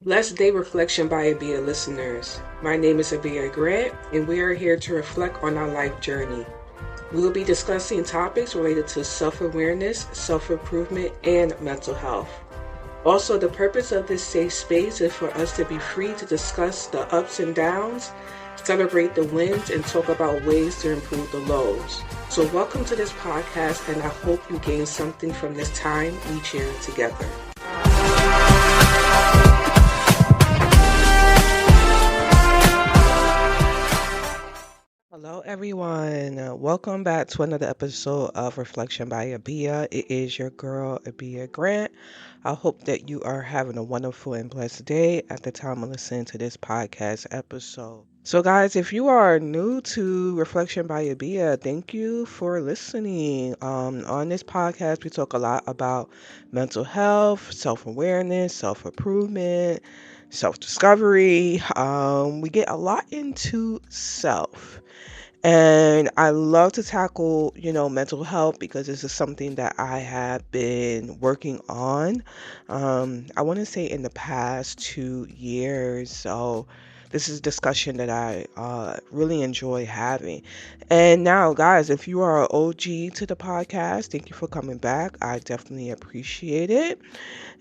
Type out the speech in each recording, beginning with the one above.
Blessed Day Reflection by Abijah listeners. My name is Abijah Grant, and we are here to reflect on our life journey. We will be discussing topics related to self-awareness, self-improvement, and mental health. Also, the purpose of this safe space is for us to be free to discuss the ups and downs, celebrate the wins, and talk about ways to improve the lows. So welcome to this podcast, and I hope you gain something from this time we share together. Hello, everyone. Welcome back to another episode of Reflection by Abijah. It is your girl, Abijah Grant. I hope that you are having a wonderful and blessed day at the time of listening to this podcast episode. So, guys, if you are new to Reflection by Abijah, thank you for listening. On this podcast, we talk a lot about mental health, self-awareness, self-improvement, self-discovery. We get a lot into self. And I love to tackle, mental health because this is something that I have been working on. I want to say in the past 2 years. So this is a discussion that I really enjoy having. And now, guys, if you are an OG to the podcast, thank you for coming back. I definitely appreciate it.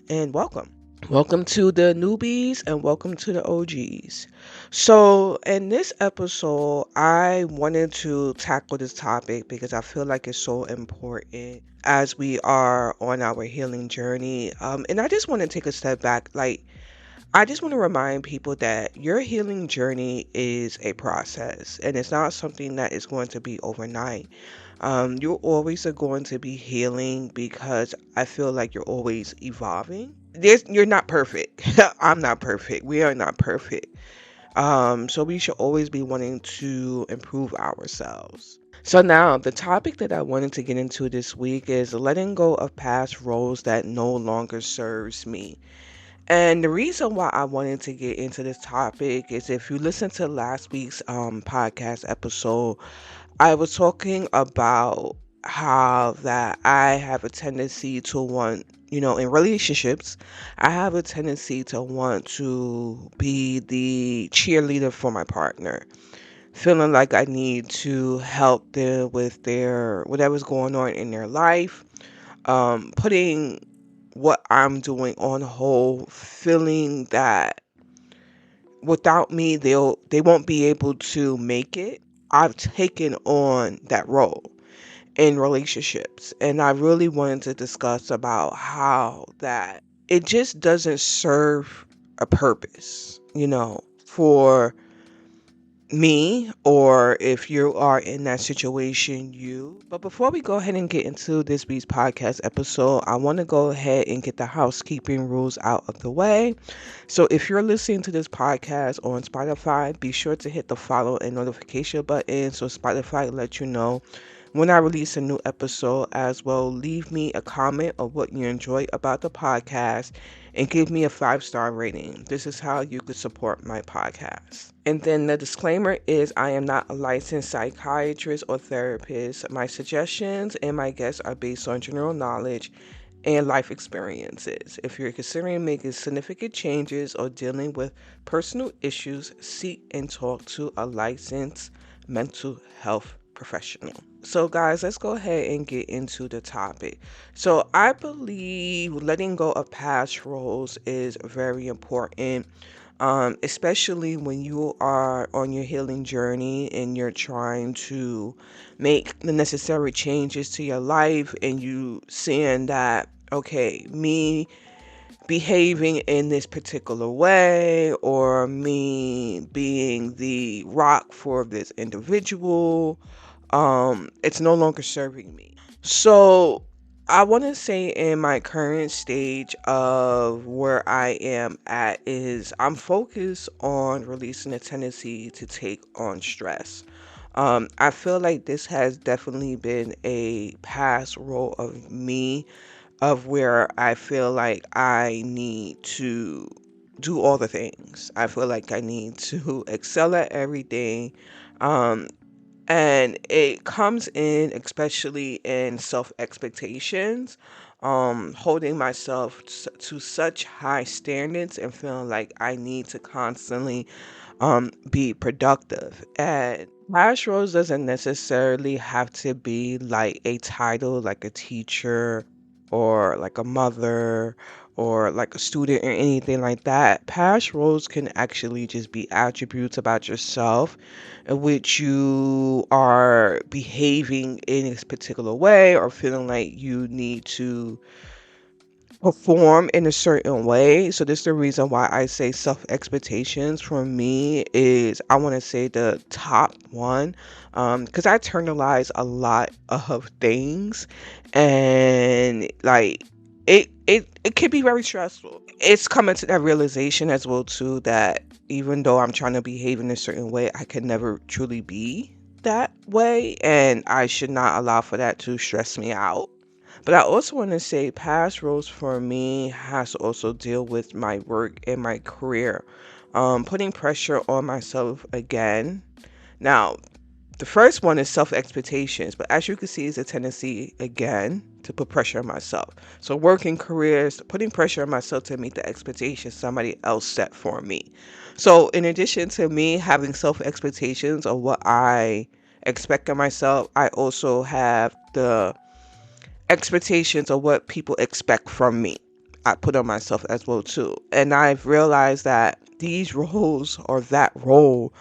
And welcome. Welcome to the newbies and welcome to the OGs. So, in this episode, I wanted to tackle this topic because I feel like it's so important as we are on our healing journey. And I just want to take a step back. I just want to remind people that your healing journey is a process and it's not something that is going to be overnight. You always are going to be healing because I feel like you're always evolving. You're not perfect. I'm not perfect. We are not perfect. So we should always be wanting to improve ourselves. So now the topic that I wanted to get into this week is letting go of past roles that no longer serves me. And the reason why I wanted to get into this topic is if you listen to last week's podcast episode, I was talking about how that I have a tendency to want, in relationships, I have a tendency to want to be the cheerleader for my partner, feeling like I need to help them with their whatever's going on in their life, putting what I'm doing on hold, feeling that without me they won't be able to make it. I've taken on that role in relationships, and I really wanted to discuss about how that it just doesn't serve a purpose, for me, or if you are in that situation, you. But before we go ahead and get into this week's podcast episode, I want to go ahead and get the housekeeping rules out of the way. So if you're listening to this podcast on Spotify, be sure to hit the follow and notification button so Spotify lets you know when I release a new episode. As well, leave me a comment of what you enjoy about the podcast and give me a 5-star rating. This is how you could support my podcast. And then the disclaimer is I am not a licensed psychiatrist or therapist. My suggestions and my guests are based on general knowledge and life experiences. If you're considering making significant changes or dealing with personal issues, seek and talk to a licensed mental health professional. So, guys, let's go ahead and get into the topic. So, I believe letting go of past roles is very important, especially when you are on your healing journey and you're trying to make the necessary changes to your life, and you seeing that, okay, me behaving in this particular way, or me being the rock for this individual, it's no longer serving me. So I want to say in my current stage of where I am at is I'm focused on releasing a tendency to take on stress. I feel like this has definitely been a past role of me, of where I feel like I need to do all the things. I feel like I need to excel at everything. Um, and it comes in especially in self expectations. holding myself to such high standards and feeling like I need to constantly be productive. And past roles doesn't necessarily have to be like a title, like a teacher or like a mother or like a student or anything like that. Past roles can actually just be attributes about yourself in which you are behaving in a particular way or feeling like you need to perform in a certain way. So this is the reason why I say self expectations for me is, I want to say, the top one, because I internalize a lot of things, and like it can be very stressful. It's coming to that realization as well too, that even though I'm trying to behave in a certain way, I can never truly be that way, and I should not allow for that to stress me out. But I also want to say past roles for me has to also deal with my work and my career. Putting pressure on myself again. Now, the first one is self expectations, but as you can see, is a tendency again to put pressure on myself. So, working careers, putting pressure on myself to meet the expectations somebody else set for me. So, in addition to me having self expectations of what I expect of myself, I also have the expectations of what people expect from me. I put on myself as well too. And I've realized that these roles or that role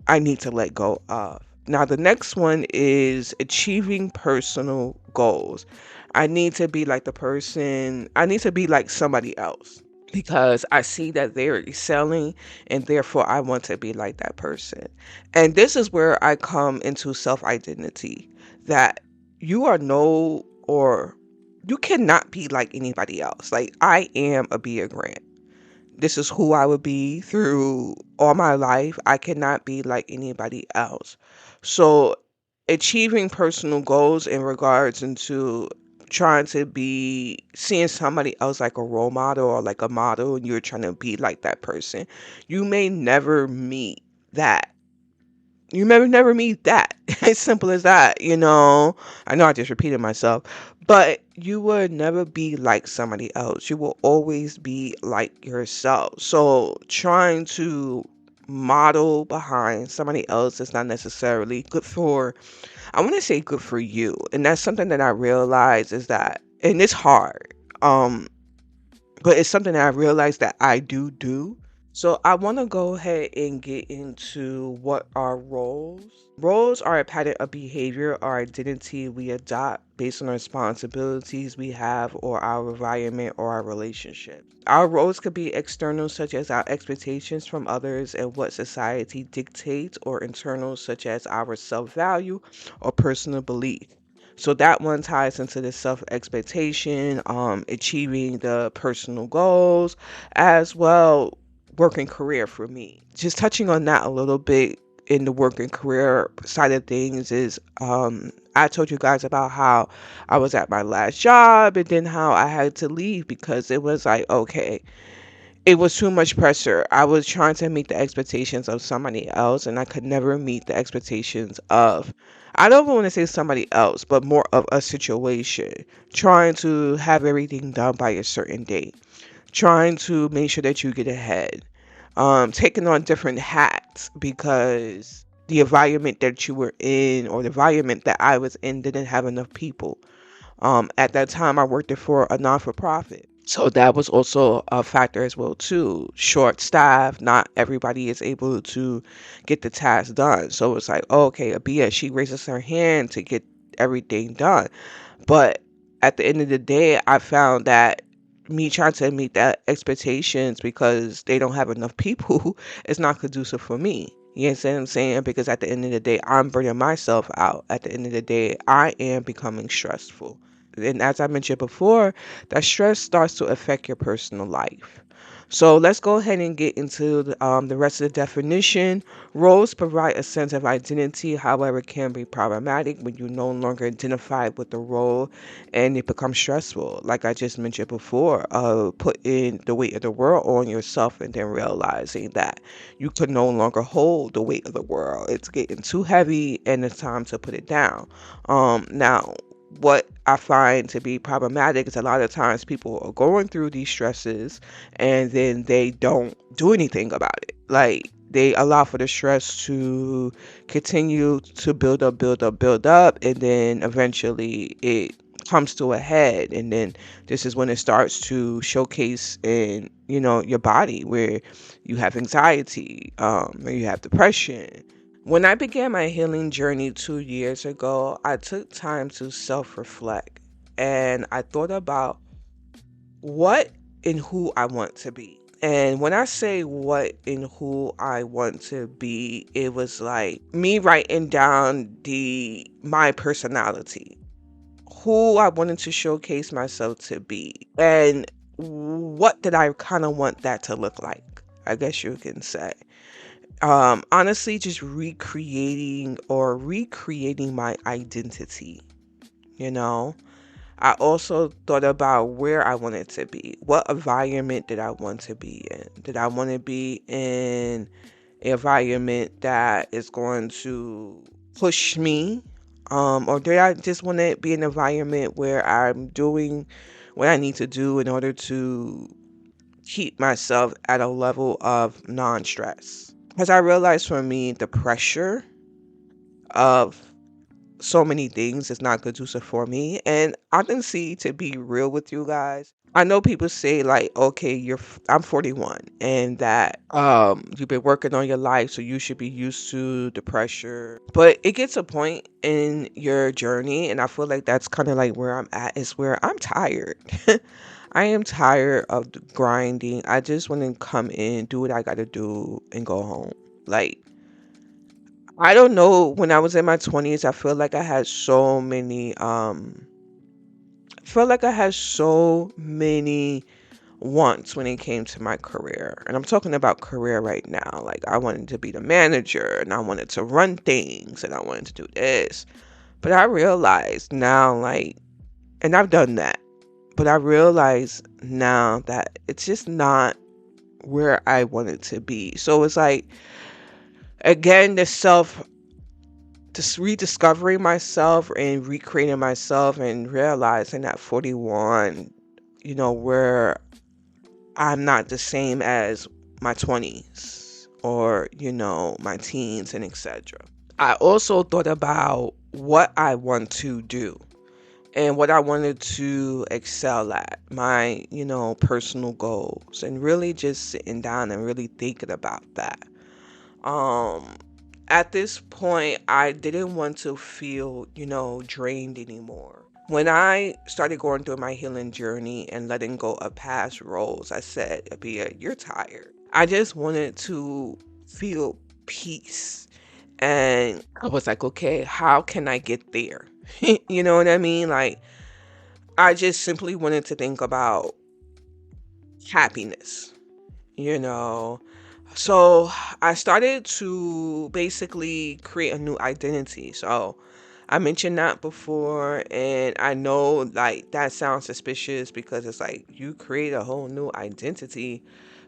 I need to let go of. Now the next one is achieving personal goals. I need to be like the person, I need to be like somebody else because I see that they're excelling and therefore I want to be like that person. And this is where I come into self identity, that you are no, or you cannot be like anybody else. Like I am a Bia Grant. This is who I would be through all my life. I cannot be like anybody else. So, achieving personal goals in regards into trying to be seeing somebody else like a role model or like a model, and you're trying to be like that person, you may never meet that. You may never meet that. As simple as that, you know. I know I just repeated myself, but you would never be like somebody else. You will always be like yourself. So trying to model behind somebody else is not necessarily good for, I want to say good for you. And that's something that I realize is that, and it's hard. But it's something that I realized that I do. So I want to go ahead and get into what are roles. Roles are a pattern of behavior or identity we adopt based on the responsibilities we have or our environment or our relationships. Our roles could be external, such as our expectations from others and what society dictates, or internal, such as our self value or personal belief. So that one ties into the self expectation, achieving the personal goals, as well working career for me. Just touching on that a little bit in the working career side of things is, I told you guys about how I was at my last job and then how I had to leave because it was like, okay, it was too much pressure. I was trying to meet the expectations of somebody else, and I could never meet the expectations of, I don't want to say somebody else, but more of a situation. Trying to have everything done by a certain date, trying to make sure that you get ahead, taking on different hats because the environment that you were in or the environment that I was in didn't have enough people. At that time, I worked it for a non-for-profit. So that was also a factor as well too. Short staff, not everybody is able to get the task done. So it's like, oh, okay, Abia, she raises her hand to get everything done. But at the end of the day, I found that me trying to meet that expectations because they don't have enough people is not conducive for me. You understand what I'm saying? Because at the end of the day, I'm burning myself out. At the end of the day, I am becoming stressful. And as I mentioned before, that stress starts to affect your personal life. So let's go ahead and get into the rest of the definition. Roles provide a sense of identity, however, can be problematic when you no longer identify with the role and it becomes stressful. Like I just mentioned before, putting the weight of the world on yourself and then realizing that you could no longer hold the weight of the world. It's getting too heavy and it's time to put it down. Now, what I find to be problematic is a lot of times people are going through these stresses and then they don't do anything about it. Like they allow for the stress to continue to build up, build up, build up, and then eventually it comes to a head. And then this is when it starts to showcase in, your body, where you have anxiety, where you have depression. When I began my healing journey 2 years ago, I took time to self reflect and I thought about what and who I want to be. And when I say what and who I want to be, it was like me writing down the my personality, who I wanted to showcase myself to be, and what did I kind of want that to look like, I guess you can say. Honestly, just recreating my identity, you know. I also thought about where I wanted to be. What environment did I want to be in? Did I want to be in an environment that is going to push me? Or did I just want to be in an environment where I'm doing what I need to do in order to keep myself at a level of non-stress? Because I realized for me, the pressure of so many things is not conducive for me. And honestly, to be real with you guys, I know people say like, okay, I'm 41 and that you've been working on your life, so you should be used to the pressure. But it gets a point in your journey, and I feel like that's kind of like where I'm at, is where I'm tired. I am tired of the grinding. I just want to come in, do what I got to do, and go home. Like, I don't know, when I was in my 20s, I felt like I had so many wants when it came to my career. And I'm talking about career right now. Like I wanted to be the manager and I wanted to run things and I wanted to do this. But I realized now, like, and I've done that, but I realize now that it's just not where I wanted to be. So it's like, again, just rediscovering myself and recreating myself and realizing at 41, where I'm not the same as my 20s or, my teens and etc. I also thought about what I want to do and what I wanted to excel at, my, personal goals, and really just sitting down and really thinking about that. Um, at this point, I didn't want to feel, drained anymore. When I started going through my healing journey and letting go of past roles, I said, Abia, you're tired. I just wanted to feel peace. And I was like, okay, how can I get there? You know what I mean? Like, I just simply wanted to think about happiness, you know. So I started to basically create a new identity. So I mentioned that before, and I know like that sounds suspicious because it's like you create a whole new identity.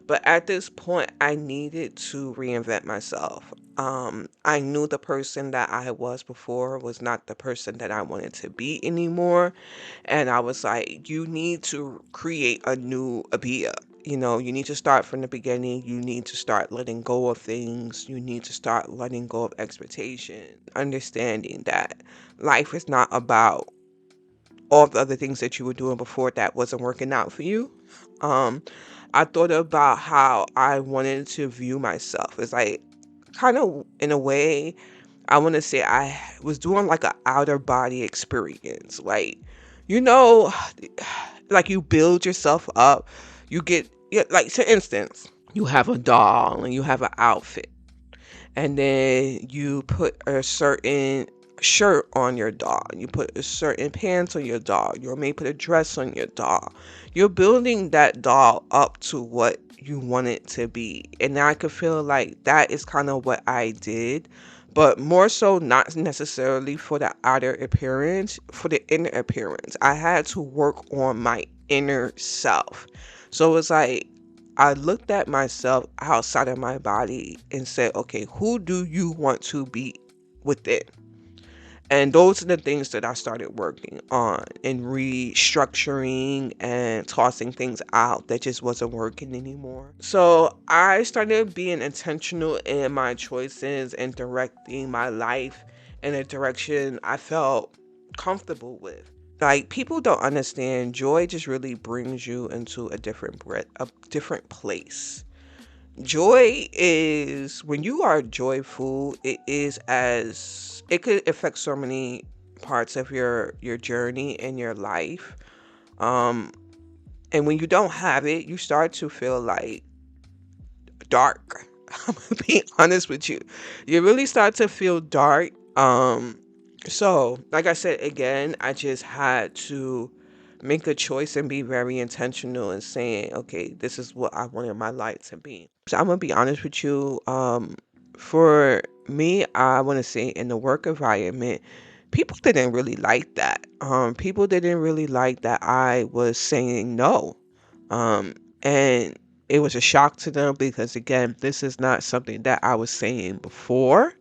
But at this point, I needed to reinvent myself. I knew the person that I was before was not the person that I wanted to be anymore. And I was like, you need to create a new Abia. You need to start from the beginning. You need to start letting go of things. You need to start letting go of expectation, understanding that life is not about all the other things that you were doing before that wasn't working out for you. Um, I thought about how I wanted to view myself. It's like kind of in a way, I want to say I was doing like an outer body experience. Like, you know, like you build yourself up. You get, yeah, like, for instance, you have a doll and you have an outfit, and then you put a certain shirt on your doll, you put a certain pants on your doll, you may put a dress on your doll. You're building that doll up to what you want it to be. And I could feel like that is kind of what I did, but more so not necessarily for the outer appearance, for the inner appearance. I had to work on my inner self. So it's like I looked at myself outside of my body and said, okay, who do you want to be within? And those are the things that I started working on and restructuring and tossing things out that just wasn't working anymore. So I started being intentional in my choices and directing my life in a direction I felt comfortable with. Like, people don't understand, joy just really brings you into a different place. Joy is, when you are joyful, it could affect so many parts of your journey and your life. Um and when you don't have it, you start to feel like dark. I'm gonna be honest with you. You really start to feel dark. So like I said again, I just had to make a choice and be very intentional in saying, okay, this is what I wanted my life to be. So I'm gonna be honest with you. For me, I want to say in the work environment, people didn't really like that. People didn't really like that I was saying no. And it was a shock to them because, again, this is not something that I was saying before.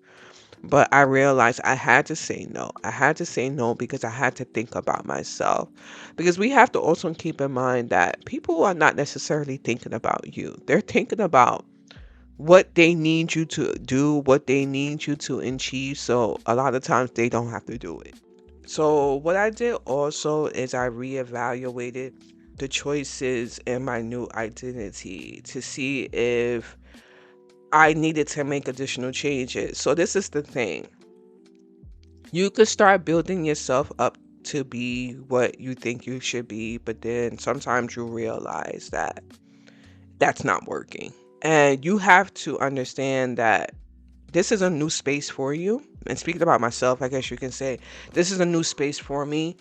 But I realized I had to say no. I had to say no because I had to think about myself. Because we have to also keep in mind that people are not necessarily thinking about you. They're thinking about what they need you to do, what they need you to achieve. So a lot of times they don't have to do it. So what I did also is I reevaluated the choices in my new identity to see if I needed to make additional changes. So this is the thing. You could start building yourself up to be what you think you should be, but then sometimes you realize that that's not working. And you have to understand that this is a new space for you. And speaking about myself, I guess you can say this is a new space for me.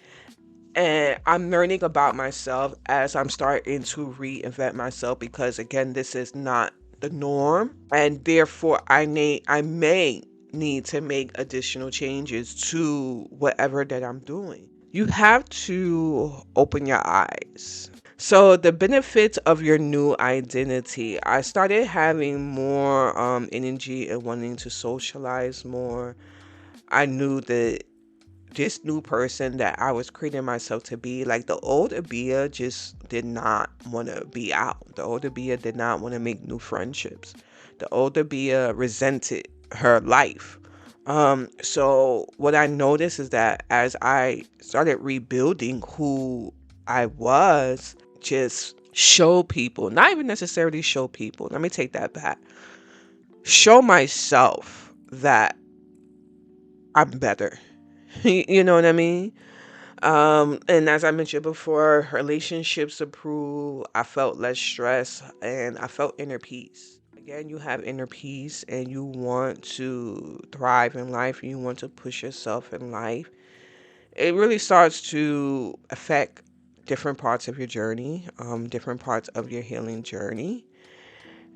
And I'm learning about myself as I'm starting to reinvent myself because, again, this is not the norm. And therefore, I may need to make additional changes to whatever that I'm doing. You have to open your eyes. So the benefits of your new identity, I started having more energy and wanting to socialize more. I knew that this new person that I was creating myself to be, like the old Abia just did not want to be out. The old Abia did not want to make new friendships. The old Abia resented her life. So what I noticed is that as I started rebuilding who I was, just show people, not even necessarily show people. Let me take that back. Show myself that I'm better. You know what I mean? And as I mentioned before, relationships improve. I felt less stress and I felt inner peace. Again, you have inner peace and you want to thrive in life. You want to push yourself in life. It really starts to affect different parts of your journey, different parts of your healing journey.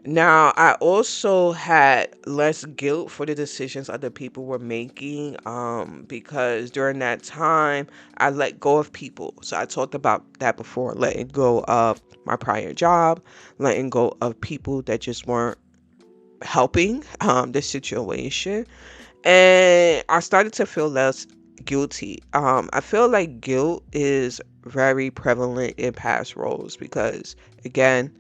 Now, I also had less guilt for the decisions other people were making, because during that time, I let go of people. So I talked about that before, letting go of my prior job, letting go of people that just weren't helping the situation. And I started to feel less guilty. I feel like guilt is very prevalent in past roles because, again,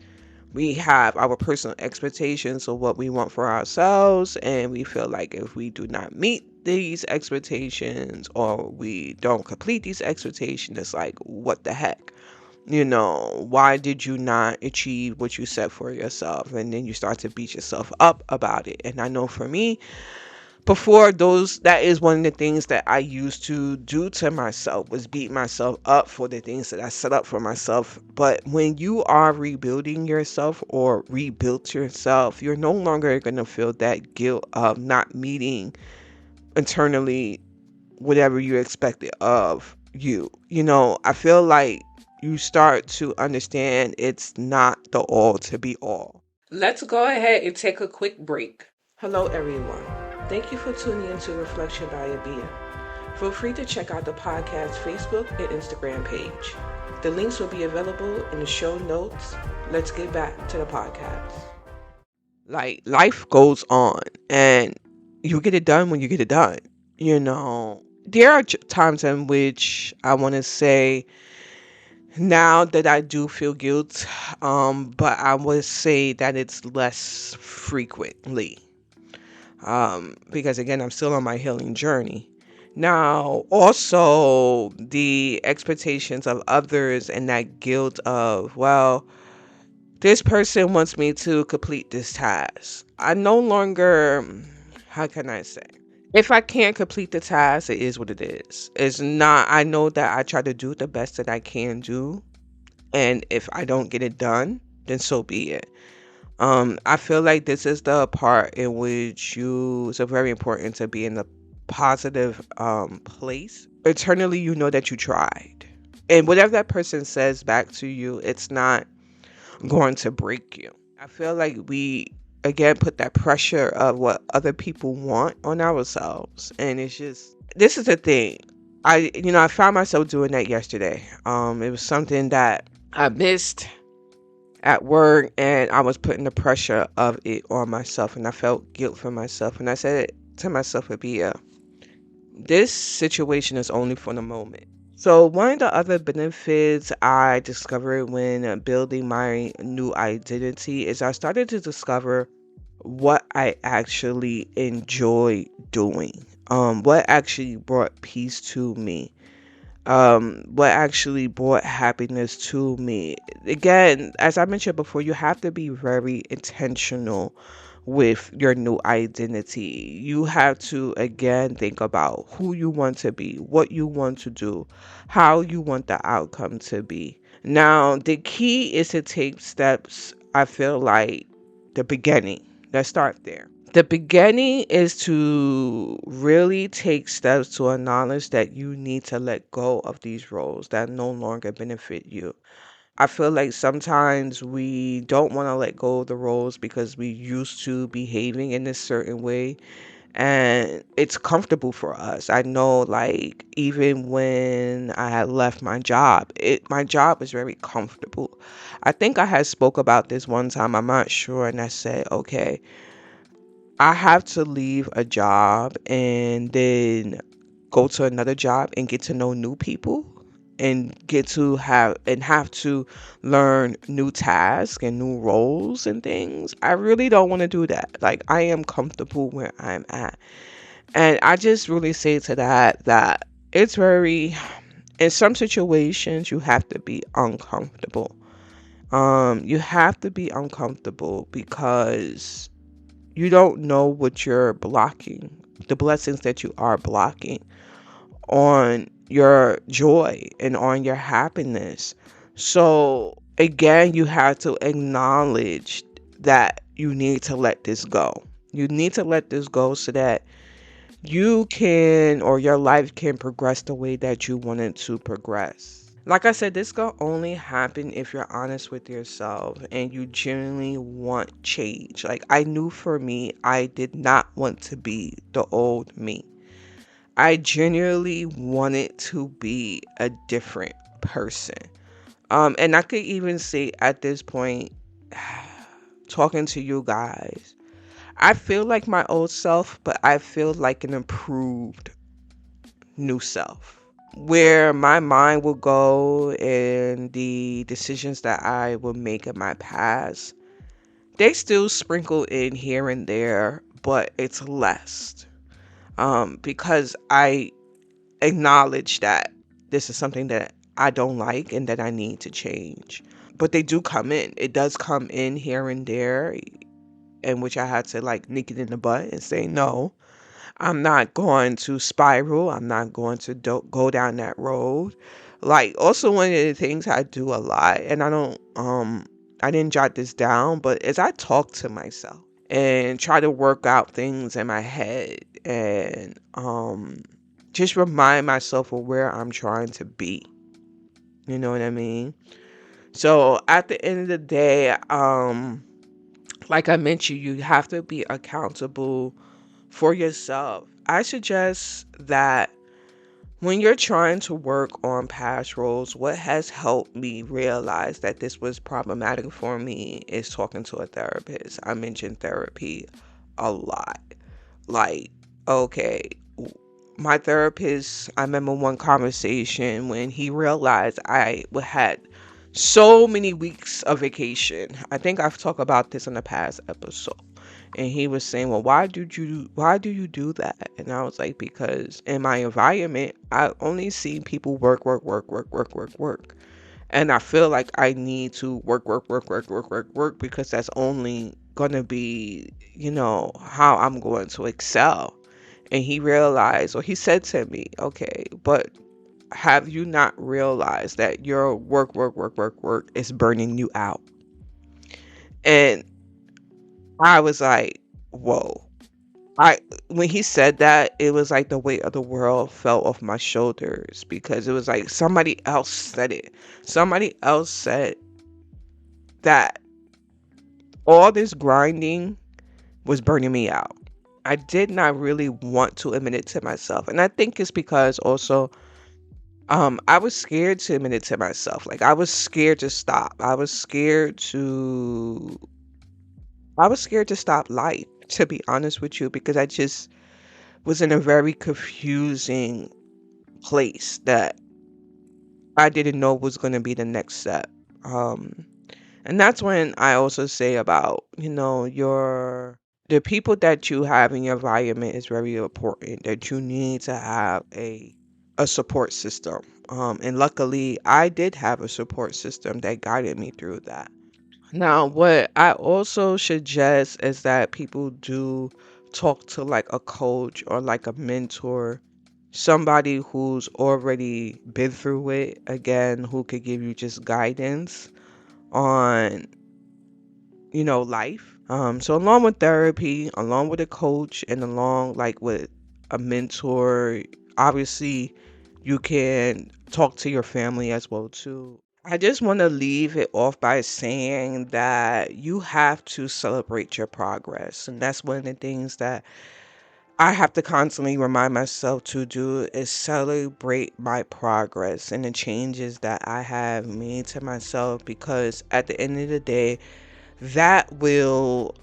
we have our personal expectations of what we want for ourselves, and we feel like if we do not meet these expectations or we don't complete these expectations, it's like, what the heck? Why did you not achieve what you set for yourself? And then you start to beat yourself up about it. And I know for me, before those, that is one of the things that I used to do to myself, was beat myself up for the things that I set up for myself. But when you are rebuilding yourself or rebuilt yourself, you're no longer going to feel that guilt of not meeting internally whatever you expected of you. I feel like you start to understand it's not the all to be all. Let's go ahead and take a quick break. Hello, everyone. Thank you for tuning into Reflection by Abia. Feel free to check out the podcast Facebook and Instagram page. The links will be available in the show notes. Let's get back to the podcast. Life goes on, and you get it done when you get it done. there are times in which I want to say now that I do feel guilt, but I would say that it's less frequently, because again, I'm still on my healing journey. Now, also the expectations of others and that guilt of, well, this person wants me to complete this task. I no longer, how can I say? If I can't complete the task, it is what it is. It's not, I know that I try to do the best that I can do. And if I don't get it done, then so be it. I feel like this is the part in which it's very important to be in a positive place. Internally, you know that you tried. And whatever that person says back to you, it's not going to break you. I feel like we again put that pressure of what other people want on ourselves, and it's just, this is the thing. I found myself doing that yesterday. It was something that I missed at work, and I was putting the pressure of it on myself, and I felt guilt for myself, and I said to myself, Abia, this situation is only for the moment. So one of the other benefits I discovered when building my new identity is I started to discover what I actually enjoy doing. What actually brought peace to me. What actually brought happiness to me. Again, as I mentioned before, you have to be very intentional with your new identity. You have to again think about who you want to be, what you want to do, how you want the outcome to be. Now, the key is to take steps, I feel like the beginning. Let's start there. The beginning is to really take steps to acknowledge that you need to let go of these roles that no longer benefit you. I feel like sometimes we don't want to let go of the roles because we used to behaving in this certain way, and it's comfortable for us. I know, like, even when I had left my job is very comfortable. I think I had spoke about this one time, I'm not sure, and I said, okay, I have to leave a job and then go to another job and get to know new people and have to learn new tasks and new roles and things. I really don't want to do that. Like, I am comfortable where I'm at. And I just really say to that it's very, in some situations you have to be uncomfortable. You have to be uncomfortable because you don't know what you're blocking, the blessings that you are blocking on your joy and on your happiness. So, again, you have to acknowledge that you need to let this go. You need to let this go so that you can, or your life can progress the way that you want it to progress. Like I said, this can only happen if you're honest with yourself and you genuinely want change. Like, I knew for me, I did not want to be the old me. I genuinely wanted to be a different person. And I could even say at this point, talking to you guys, I feel like my old self, but I feel like an improved new self. Where my mind will go and the decisions that I will make in my past, they still sprinkle in here and there, but it's less. Because I acknowledge that this is something that I don't like and that I need to change. But they do come in. It does come in here and there, in which I had to like nick it in the butt and say, no, I'm not going to spiral. I'm not going to go down that road. Like, also one of the things I do a lot, and I didn't jot this down, but as I talk to myself and try to work out things in my head and just remind myself of where I'm trying to be. You know what I mean? So at the end of the day, like I mentioned, you have to be accountable for yourself. I suggest that when you're trying to work on past roles, what has helped me realize that this was problematic for me is talking to a therapist. I mentioned therapy a lot. Like, okay, my therapist, I remember one conversation when he realized I had so many weeks of vacation. I think I've talked about this in the past episode. And he was saying, "Well, why do you do that?" And I was like, "Because in my environment, I only see people work, work, work, work, work, work, work. And I feel like I need to work, work, work, work, work, work, work, because that's only gonna be, how I'm going to excel." And he realized, or he said to me, "Okay, but have you not realized that your work, work, work, work, work is burning you out?" And I was like, whoa. I When he said that, it was like the weight of the world fell off my shoulders, because it was like somebody else said it. Somebody else said that all this grinding was burning me out. I did not really want to admit it to myself. And I think it's because also I was scared to admit it to myself. Like, I was scared to stop. I was scared to stop life, to be honest with you, because I just was in a very confusing place that I didn't know was going to be the next step. Um, and that's when I also say about, the people that you have in your environment is very important, that you need to have a support system. And luckily I did have a support system that guided me through that. Now, what I also suggest is that people do talk to like a coach or like a mentor, somebody who's already been through it, again, who could give you just guidance on, life. So along with therapy, along with a coach, and along like with a mentor, obviously you can talk to your family as well too. I just want to leave it off by saying that you have to celebrate your progress. And that's one of the things that I have to constantly remind myself to do, is celebrate my progress and the changes that I have made to myself, because at the end of the day, that will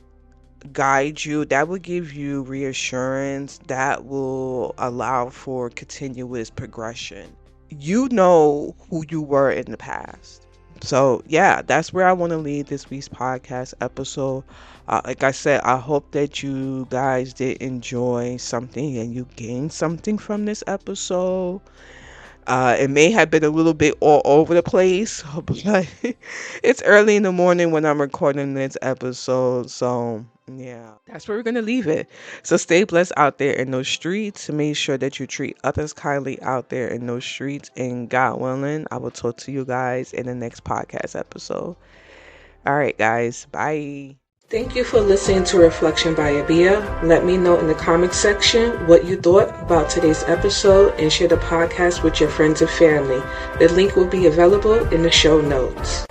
guide you, that will give you reassurance, that will allow for continuous progression. You know who you were in the past. So, yeah, that's where I want to leave this week's podcast episode. Like I said, I hope that you guys did enjoy something and you gained something from this episode. It may have been a little bit all over the place, but it's early in the morning when I'm recording this episode. So, yeah, that's where we're going to leave it. So, stay blessed out there in those streets. Make sure that you treat others kindly out there in those streets. And God willing, I will talk to you guys in the next podcast episode. All right, guys. Bye. Thank you for listening to Reflection by Abijah. Let me know in the comments section what you thought about today's episode, and share the podcast with your friends and family. The link will be available in the show notes.